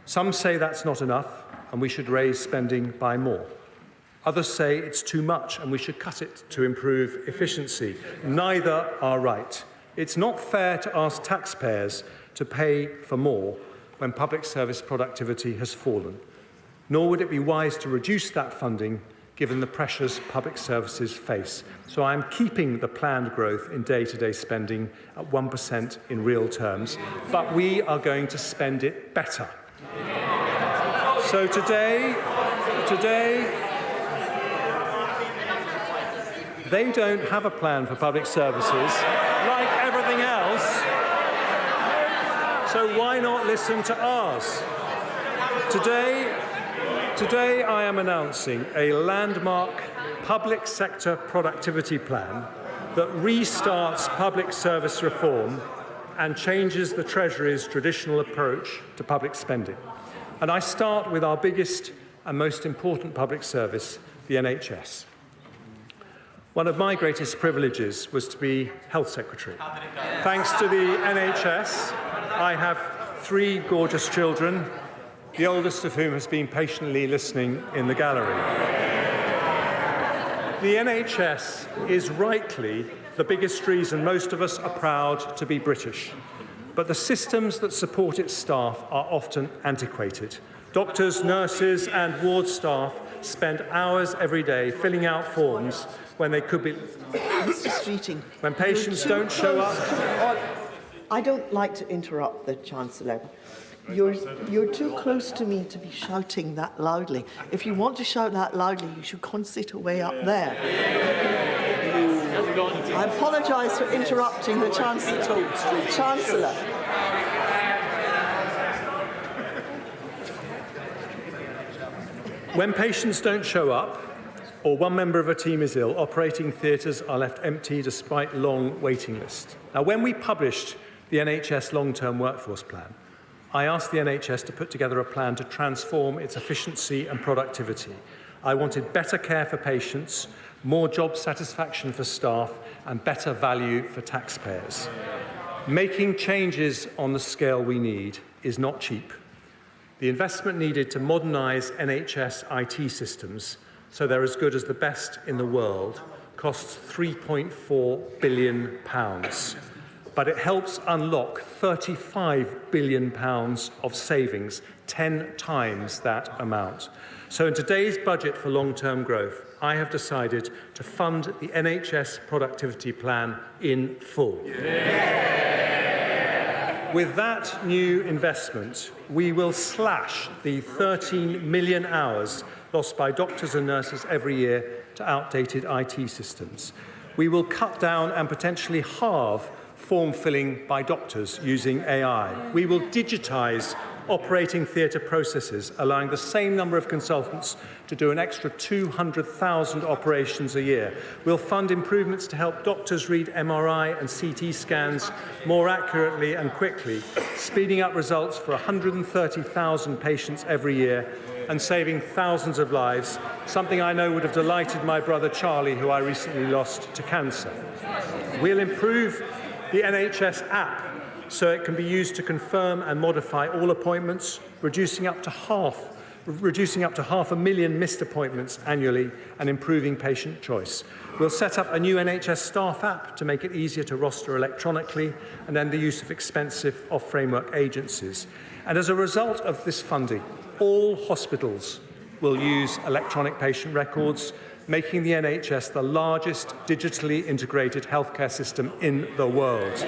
Some say that's not enough and we should raise spending by more. Others say it's too much and we should cut it to improve efficiency. Neither are right. It's not fair to ask taxpayers to pay for more when public service productivity has fallen. Nor would it be wise to reduce that funding given the pressures public services face. So I'm keeping the planned growth in day-to-day spending at 1% in real terms, but we are going to spend it better. So today, they don't have a plan for public services, like everything else. So why not listen to ours? Today I am announcing a landmark public sector productivity plan that restarts public service reform and changes the Treasury's traditional approach to public spending. And I start with our biggest and most important public service, the NHS. One of my greatest privileges was to be Health Secretary. Thanks to the NHS, I have 3 gorgeous children, the oldest of whom has been patiently listening in the gallery. The NHS is rightly the biggest reason most of us are proud to be British. But the systems that support its staff are often antiquated. Doctors, nurses and ward staff spend hours every day filling out forms when they could be... Mr. Streeting, when patients don't show up... I don't like to interrupt the Chancellor. You're too close to me to be shouting that loudly. If you want to shout that loudly, you should concentrate up there. I apologise for interrupting the Chancellor. When patients don't show up, or one member of a team is ill, operating theatres are left empty despite long waiting lists. Now, when we published the NHS long-term workforce plan, I asked the NHS to put together a plan to transform its efficiency and productivity. I wanted better care for patients, more job satisfaction for staff, and better value for taxpayers. Making changes on the scale we need is not cheap. The investment needed to modernise NHS IT systems so they're as good as the best in the world costs £3.4 billion. But it helps unlock £35 billion of savings, 10 times that amount. So in today's budget for long-term growth, I have decided to fund the NHS productivity plan in full. Yeah. With that new investment, we will slash the 13 million hours lost by doctors and nurses every year to outdated IT systems. We will cut down and potentially halve form filling by doctors using AI. We will digitise operating theatre processes, allowing the same number of consultants to do an extra 200,000 operations a year. We'll fund improvements to help doctors read MRI and CT scans more accurately and quickly, speeding up results for 130,000 patients every year and saving thousands of lives, something I know would have delighted my brother Charlie, who I recently lost to cancer. We'll improve the NHS app so it can be used to confirm and modify all appointments, reducing up to half 500,000 missed appointments annually and improving patient choice. We'll set up a new NHS staff app to make it easier to roster electronically and end the use of expensive off-framework agencies. And as a result of this funding, all hospitals will use electronic patient records, making the NHS the largest digitally integrated healthcare system in the world.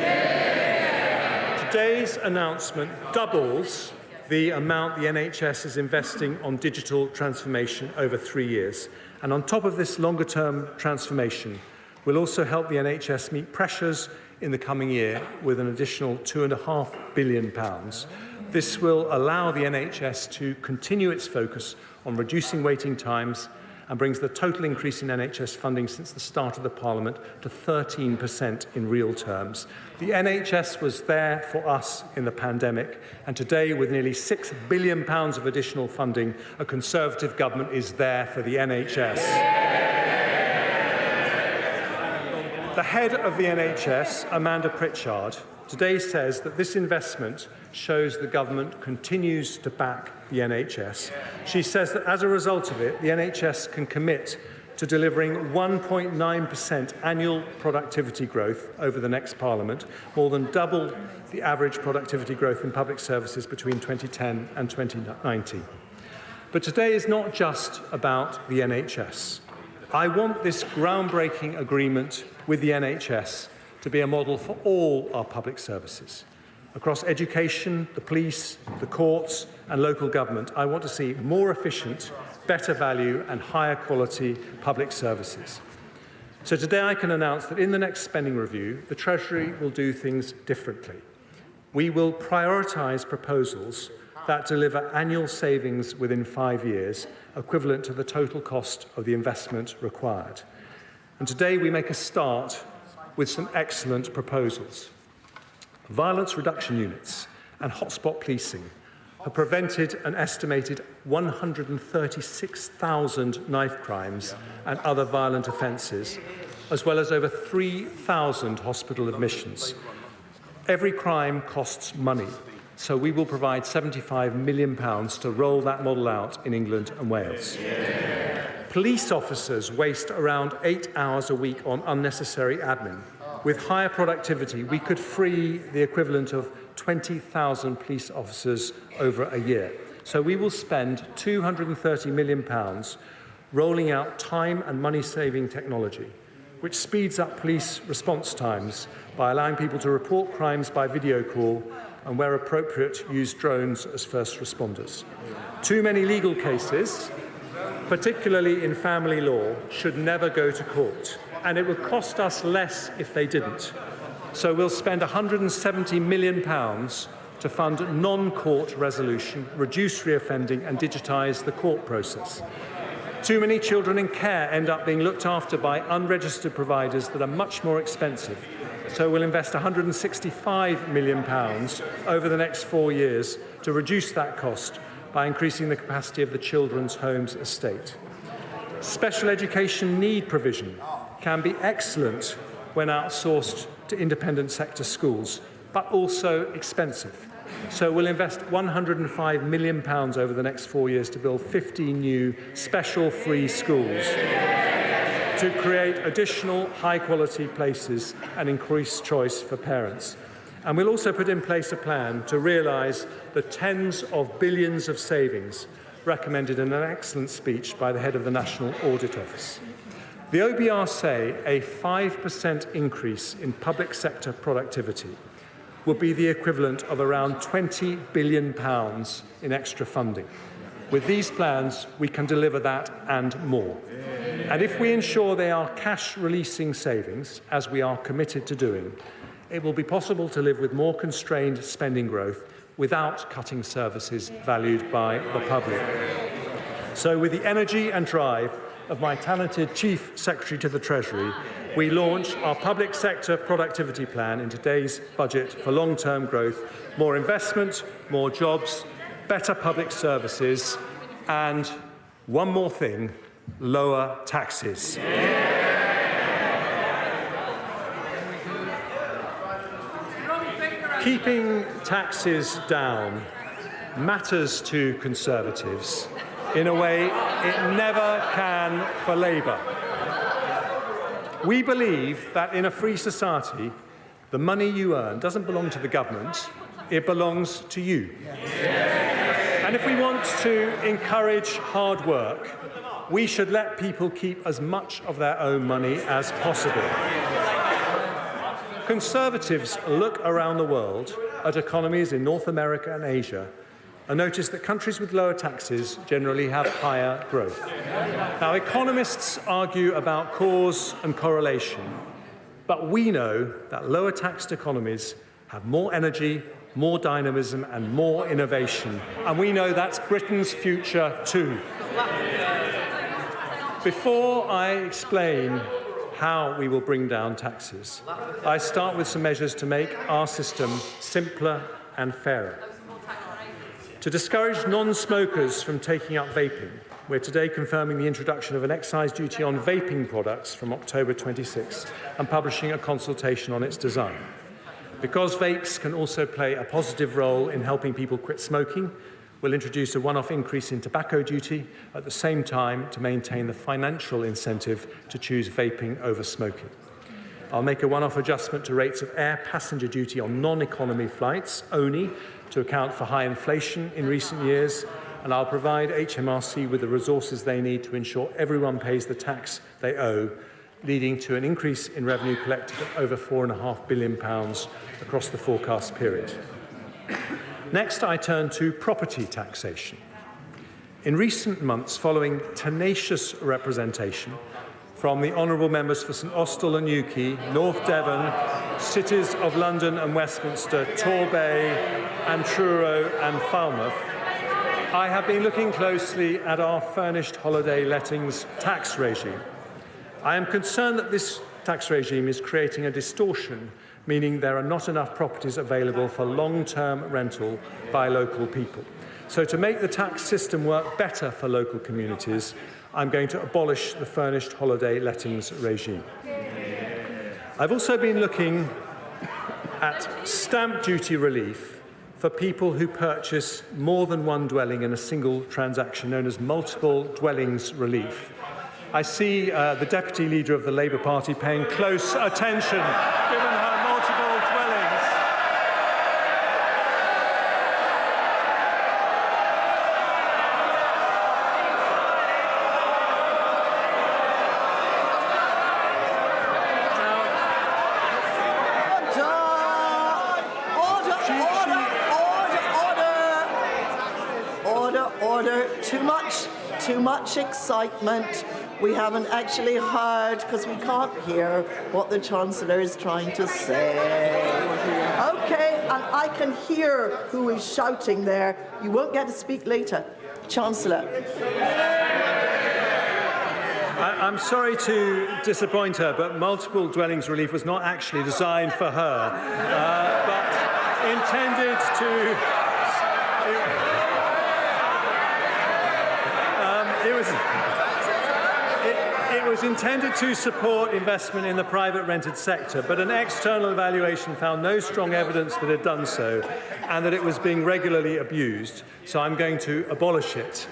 Today's announcement doubles the amount the NHS is investing on digital transformation over 3 years. And on top of this longer-term transformation, we'll also help the NHS meet pressures in the coming year with an additional £2.5 billion. This will allow the NHS to continue its focus on reducing waiting times and brings the total increase in NHS funding since the start of the Parliament to 13% in real terms. The NHS was there for us in the pandemic, and today, with nearly £6 billion of additional funding, a Conservative government is there for the NHS. The head of the NHS, Amanda Pritchard, today says that this investment shows the government continues to back the NHS. She says that as a result of it, the NHS can commit to delivering 1.9% annual productivity growth over the next Parliament, more than double the average productivity growth in public services between 2010 and 2019. But today is not just about the NHS. I want this groundbreaking agreement with the NHS to be a model for all our public services. Across education, the police, the courts and local government, I want to see more efficient, better value and higher quality public services. So today I can announce that in the next spending review, the Treasury will do things differently. We will prioritise proposals that deliver annual savings within 5 years, equivalent to the total cost of the investment required. And today we make a start with some excellent proposals. Violence reduction units and hotspot policing have prevented an estimated 136,000 knife crimes and other violent offences, as well as over 3,000 hospital admissions. Every crime costs money, so we will provide £75 million to roll that model out in England and Wales. Police officers waste around 8 hours a week on unnecessary admin. With higher productivity, we could free the equivalent of 20,000 police officers over a year. So we will spend £230 million rolling out time and money-saving technology, which speeds up police response times by allowing people to report crimes by video call and, where appropriate, use drones as first responders. Too many legal cases, particularly in family law, should never go to court, and it would cost us less if they didn't. So we'll spend £170 million to fund non-court resolution, reduce reoffending and digitise the court process. Too many children in care end up being looked after by unregistered providers that are much more expensive. So we'll invest £165 million over the next 4 years to reduce that cost by increasing the capacity of the Children's Homes estate. Special education need provision can be excellent when outsourced to independent sector schools, but also expensive. So we'll invest £105 million over the next 4 years to build 50 new special free schools to create additional high-quality places and increase choice for parents. And we'll also put in place a plan to realise the tens of billions of savings recommended in an excellent speech by the head of the National Audit Office. The OBR say a 5% increase in public sector productivity would be the equivalent of around £20 billion in extra funding. With these plans, we can deliver that and more. And if we ensure they are cash-releasing savings, as we are committed to doing, it will be possible to live with more constrained spending growth without cutting services valued by the public. So with the energy and drive of my talented Chief Secretary to the Treasury, we launch our public sector productivity plan in today's budget for long-term growth, more investment, more jobs, better public services, and one more thing, lower taxes. Keeping taxes down matters to Conservatives in a way it never can for Labour. We believe that in a free society, the money you earn doesn't belong to the government, it belongs to you. And if we want to encourage hard work, we should let people keep as much of their own money as possible. Conservatives look around the world at economies in North America and Asia and notice that countries with lower taxes generally have higher growth. Now, economists argue about cause and correlation, but we know that lower taxed economies have more energy, more dynamism and more innovation. And we know that's Britain's future too. Before I explain how we will bring down taxes, I start with some measures to make our system simpler and fairer. To discourage non-smokers from taking up vaping, we're today confirming the introduction of an excise duty on vaping products from October 26 and publishing a consultation on its design. Because vapes can also play a positive role in helping people quit smoking, we'll introduce a one-off increase in tobacco duty at the same time to maintain the financial incentive to choose vaping over smoking. I'll make a one-off adjustment to rates of air passenger duty on non-economy flights only to account for high inflation in recent years, and I'll provide HMRC with the resources they need to ensure everyone pays the tax they owe, leading to an increase in revenue collected of over £4.5 billion across the forecast period. Next, I turn to property taxation. In recent months, following tenacious representation from the honourable members for St Austell and Newquay, North Devon, cities of London and Westminster, Torbay and Truro and Falmouth, I have been looking closely at our furnished holiday lettings tax regime. I am concerned that this tax regime is creating a distortion, meaning there are not enough properties available for long-term rental by local people. So to make the tax system work better for local communities, I'm going to abolish the furnished holiday lettings regime. I've also been looking at stamp duty relief for people who purchase more than one dwelling in a single transaction, known as multiple dwellings relief. I see the Deputy Leader of the Labour Party paying close attention, given her multiple dwellings. Order. Too much excitement. We haven't actually heard, because we can't hear what the Chancellor is trying to say. OK, and I can hear who is shouting there. You won't get to speak later. Chancellor. I'm sorry to disappoint her, but multiple dwellings relief was not actually designed for her, but intended to... It was intended to support investment in the private rented sector, but an external evaluation found no strong evidence that it had done so and that it was being regularly abused, so I'm going to abolish it.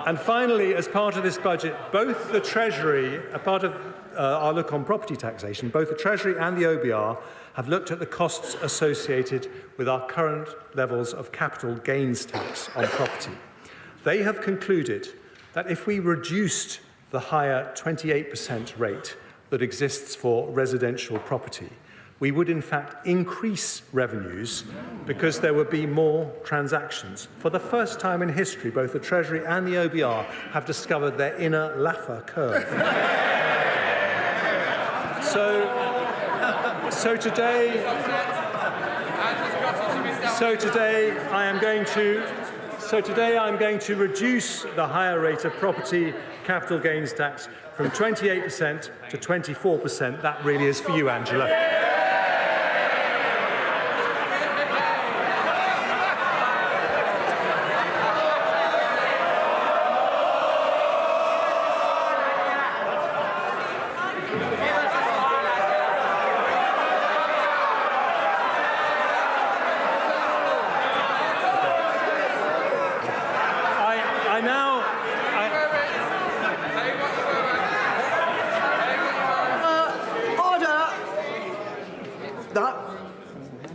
And finally, as part of this budget, both the Treasury, a part of our look on property taxation, both the Treasury and the OBR have looked at the costs associated with our current levels of capital gains tax on property. They have concluded that if we reduced the higher 28% rate that exists for residential property, we would in fact increase revenues because there would be more transactions. For the first time in history, both the Treasury and the OBR have discovered their inner Laffer curve. So today I'm going to reduce the higher rate of property capital gains tax from 28% to 24%. That really is for you, Angela.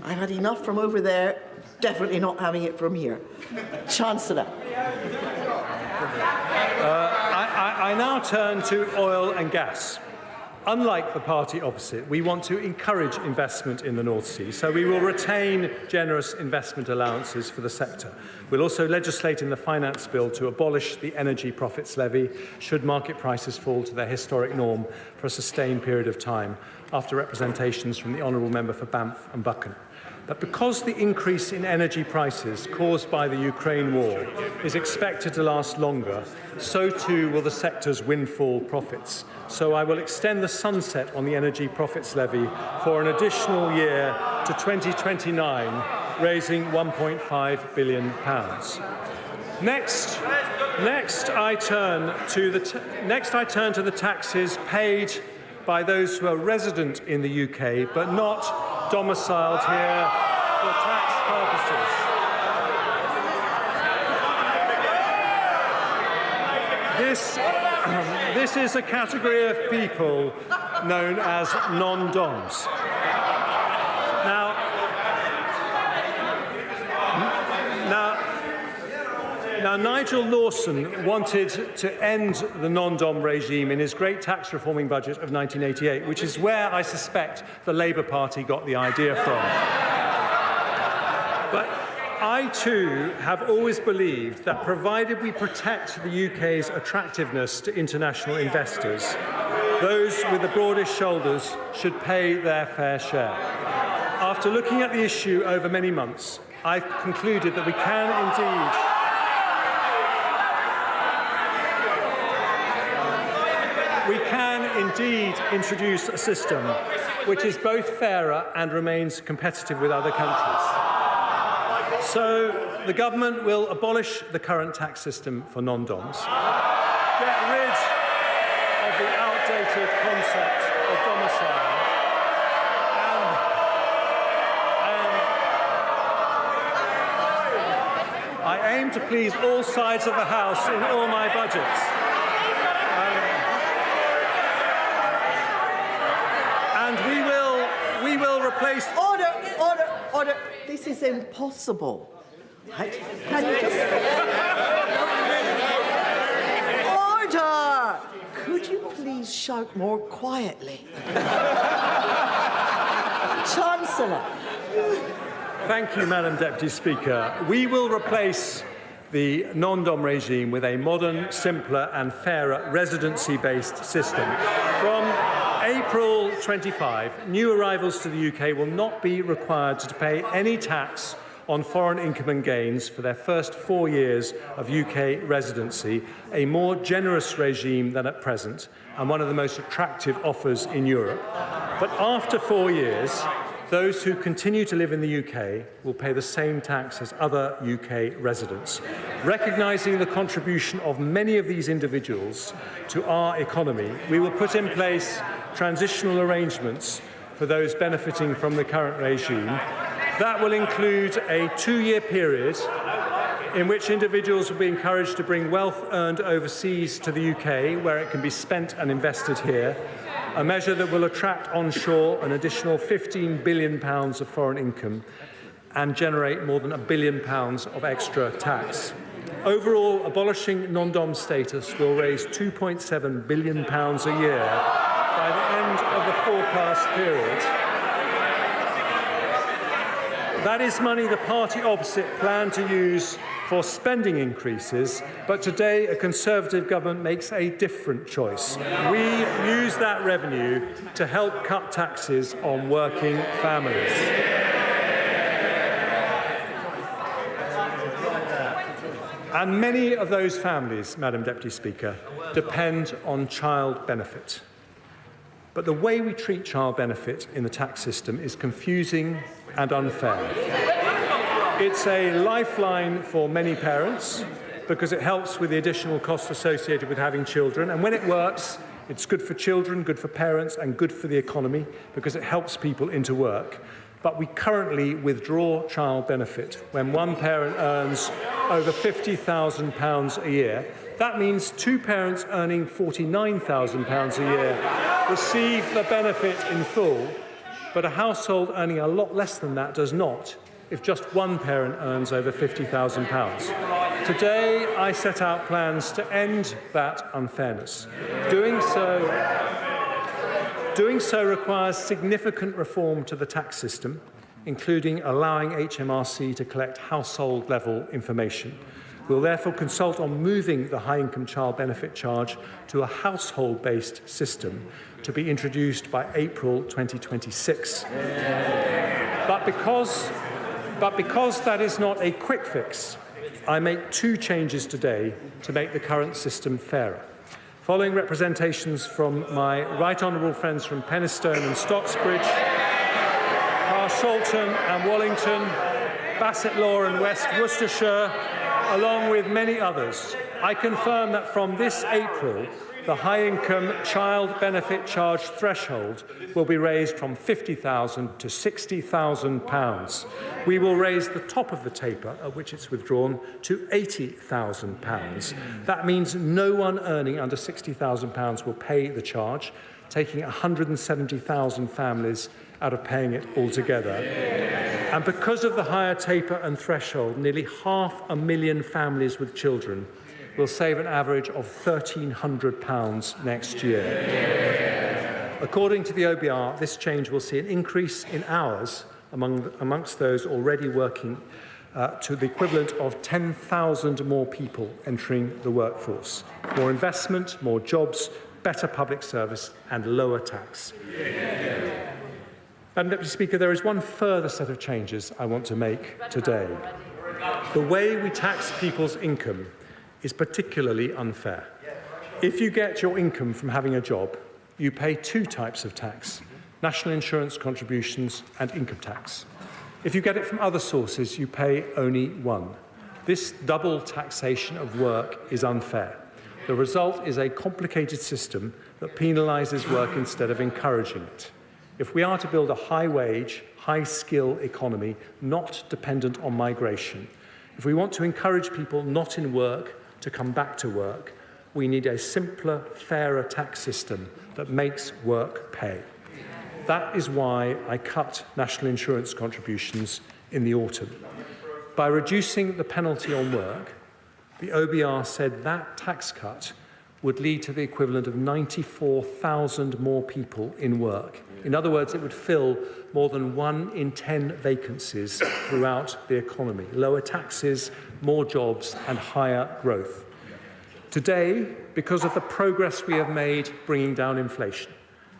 I had enough from over there, definitely not having it from here. Chancellor. I now turn to oil and gas. Unlike the party opposite, we want to encourage investment in the North Sea, so we will retain generous investment allowances for the sector. We'll also legislate in the finance bill to abolish the energy profits levy should market prices fall to their historic norm for a sustained period of time, after representations from the honourable member for Banff and Buchan. But because the increase in energy prices caused by the Ukraine war is expected to last longer, so too will the sector's windfall profits. So I will extend the sunset on the energy profits levy for an additional year to 2029, raising £1.5 billion. Next, I turn to the taxes paid by those who are resident in the UK but not domiciled here for tax purposes. This is a category of people known as non-doms. Now, Nigel Lawson wanted to end the non-dom regime in his great tax reforming budget of 1988, which is where I suspect the Labour Party got the idea from. But I, too, have always believed that provided we protect the UK's attractiveness to international investors, those with the broadest shoulders should pay their fair share. After looking at the issue over many months, I've concluded that we can indeed introduce a system which is both fairer and remains competitive with other countries. So the government will abolish the current tax system for non-doms, get rid of the outdated concept of domicile, and I aim to please all sides of the House in all my budgets. We will replace... Order. This is impossible. Right? Can you just... Order! Could you please shout more quietly? Chancellor. Thank you, Madam Deputy Speaker. We will replace the non-dom regime with a modern, simpler and fairer residency-based system. From April 25, new arrivals to the UK will not be required to pay any tax on foreign income and gains for their first 4 years of UK residency, a more generous regime than at present and one of the most attractive offers in Europe. But after 4 years, those who continue to live in the UK will pay the same tax as other UK residents. Recognising the contribution of many of these individuals to our economy, we will put in place transitional arrangements for those benefiting from the current regime. That will include a 2-year period in which individuals will be encouraged to bring wealth earned overseas to the UK, where it can be spent and invested here, a measure that will attract onshore an additional £15 billion of foreign income and generate more than £1 billion of extra tax. Overall, abolishing non-dom status will raise £2.7 billion a year by the end of the forecast period. That is money the party opposite planned to use for spending increases, but today a Conservative government makes a different choice. We use that revenue to help cut taxes on working families. And many of those families, Madam Deputy Speaker, depend on child benefit. But the way we treat child benefit in the tax system is confusing and unfair. It's a lifeline for many parents because it helps with the additional costs associated with having children. And when it works, it's good for children, good for parents, and good for the economy because it helps people into work. But we currently withdraw child benefit when one parent earns over £50,000 a year. That means two parents earning £49,000 a year receive the benefit in full, but a household earning a lot less than that does not, if just one parent earns over £50,000. Today, I set out plans to end that unfairness. Doing so requires significant reform to the tax system, including allowing HMRC to collect household-level information. We'll therefore consult on moving the high-income child benefit charge to a household-based system to be introduced by April 2026. But because that is not a quick fix, I make two changes today to make the current system fairer. Following representations from my right honourable friends from Penistone and Stocksbridge, Carshalton and Wallington, Basset Law and West Worcestershire, along with many others, I confirm that from this April, the high-income child benefit charge threshold will be raised from £50,000 to £60,000. We will raise the top of the taper, at which it's withdrawn, to £80,000. That means no one earning under £60,000 will pay the charge, taking 170,000 families out of paying it altogether. And because of the higher taper and threshold, nearly 500,000 families with children will save an average of £1,300 next year. According to the OBR, this change will see an increase in hours amongst those already working to the equivalent of 10,000 more people entering the workforce. More investment, more jobs, better public service and lower tax. Madam Deputy Speaker, there is one further set of changes I want to make today. The way we tax people's income is particularly unfair. If you get your income from having a job, you pay two types of tax: national insurance contributions and income tax. If you get it from other sources, you pay only one. This double taxation of work is unfair. The result is a complicated system that penalises work instead of encouraging it. If we are to build a high-wage, high-skill economy not dependent on migration, if we want to encourage people not in work to come back to work, we need a simpler, fairer tax system that makes work pay. That is why I cut national insurance contributions in the autumn. By reducing the penalty on work, the OBR said that tax cut would lead to the equivalent of 94,000 more people in work. In other words, it would fill more than 1 in 10 vacancies throughout the economy. Lower taxes, more jobs and higher growth. Today, because of the progress we have made bringing down inflation,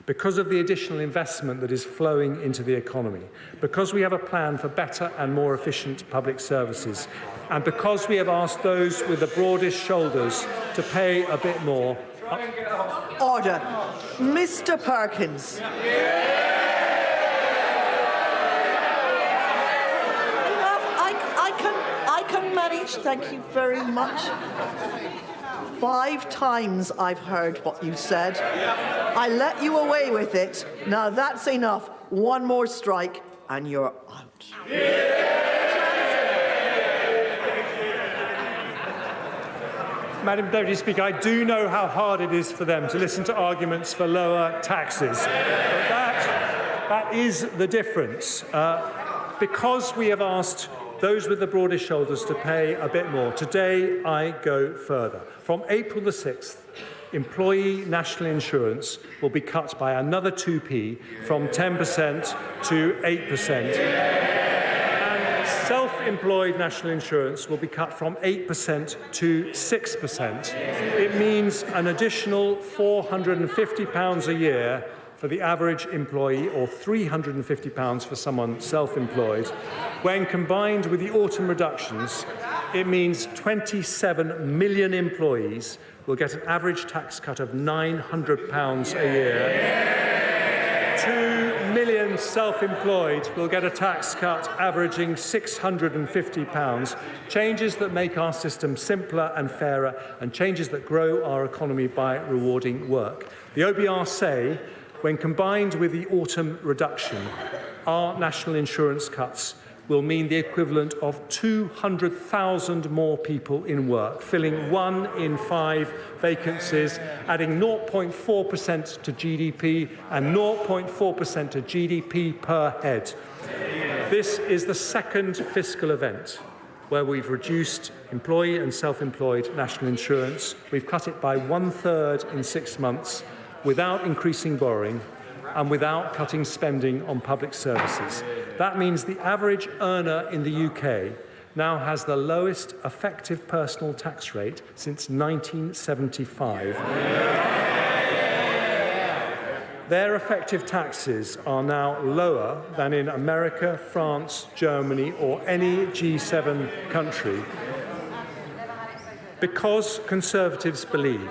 because of the additional investment that is flowing into the economy, because we have a plan for better and more efficient public services, and because we have asked those with the broadest shoulders to pay a bit more. Order. Mr. Perkins. I can manage, thank you very much. 5 times I've heard what you said. I let you away with it. Now that's enough. One more strike and you're out. Madam Deputy Speaker, I do know how hard it is for them to listen to arguments for lower taxes. But that is the difference. Because we have asked those with the broadest shoulders to pay a bit more, today I go further. From April the 6th, employee national insurance will be cut by another 2p from 10% to 8%. Self-employed national insurance will be cut from 8% to 6%. It means an additional £450 a year for the average employee, or £350 for someone self-employed. When combined with the autumn reductions, it means 27 million employees will get an average tax cut of £900 a year. 2 million self-employed will get a tax cut averaging £650, changes that make our system simpler and fairer, and changes that grow our economy by rewarding work. The OBR say, when combined with the autumn reduction, our national insurance cuts will mean the equivalent of 200,000 more people in work, filling 1 in 5 vacancies, adding 0.4% to GDP and 0.4% to GDP per head. This is the second fiscal event where we've reduced employee and self-employed national insurance. We've cut it by 1/3 in 6 months without increasing borrowing and without cutting spending on public services. That means the average earner in the UK now has the lowest effective personal tax rate since 1975. their effective taxes are now lower than in America, France, Germany, or any G7 country, because Conservatives believe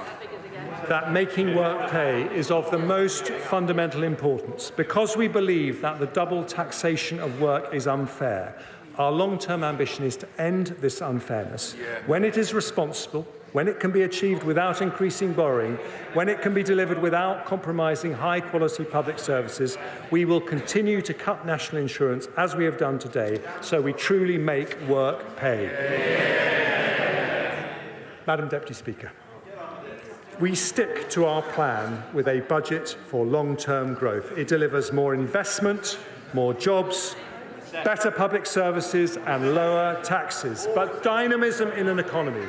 that making work pay is of the most fundamental importance, because we believe that the double taxation of work is unfair. Our long-term ambition is to end this unfairness when it is responsible, when it can be achieved without increasing borrowing, when it can be delivered without compromising high-quality public services. We will continue to cut national insurance, as we have done today, so we truly make work pay. Madam Deputy Speaker, we stick to our plan with a budget for long-term growth. It delivers more investment, more jobs, better public services and lower taxes. But dynamism in an economy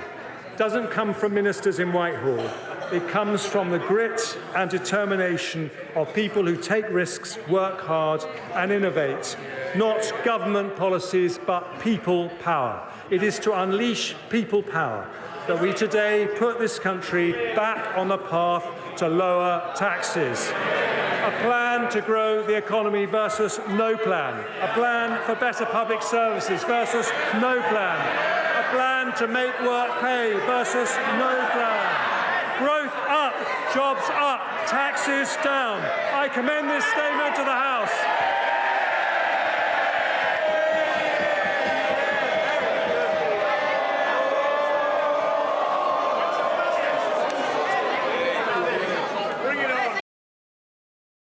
doesn't come from ministers in Whitehall. It comes from the grit and determination of people who take risks, work hard and innovate. Not government policies, but people power. It is to unleash people power that we today put this country back on the path to lower taxes. A plan to grow the economy versus no plan. A plan for better public services versus no plan. A plan to make work pay versus no plan. Growth up, jobs up, taxes down. I commend this statement to the House.